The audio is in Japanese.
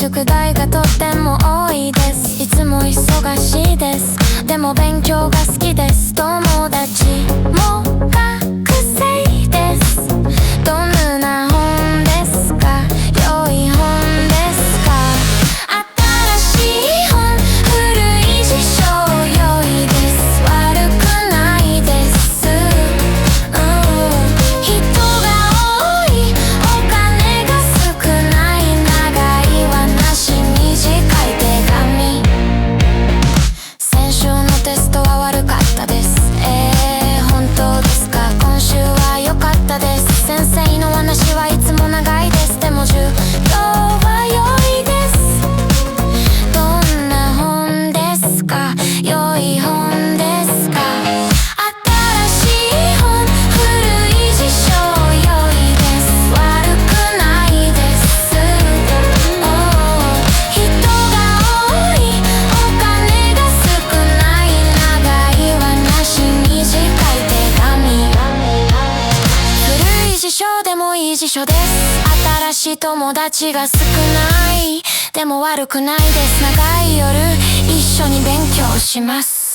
宿題がとっても多いです。いつも忙しいです。でも勉強が好きです。友達も学生です。どんな本ですか？良い本ですか？新しい本、古い辞書、良いです。悪くないです。人が多い、お金が少ない、長い話、短い手紙。先週のテストは悪かったです。本当ですか？今週は良かったです。先生の話はいつも長いです。でも授業は良いです。どんな本ですか？良い本ですか？新しい本、古い辞書、良いです。悪くないです。人が多い、お金が少ない、長い話、短い手紙。古い辞書でもいい辞書です。新しい友達が少ない、でも悪くないです。長い夜一緒に勉強します。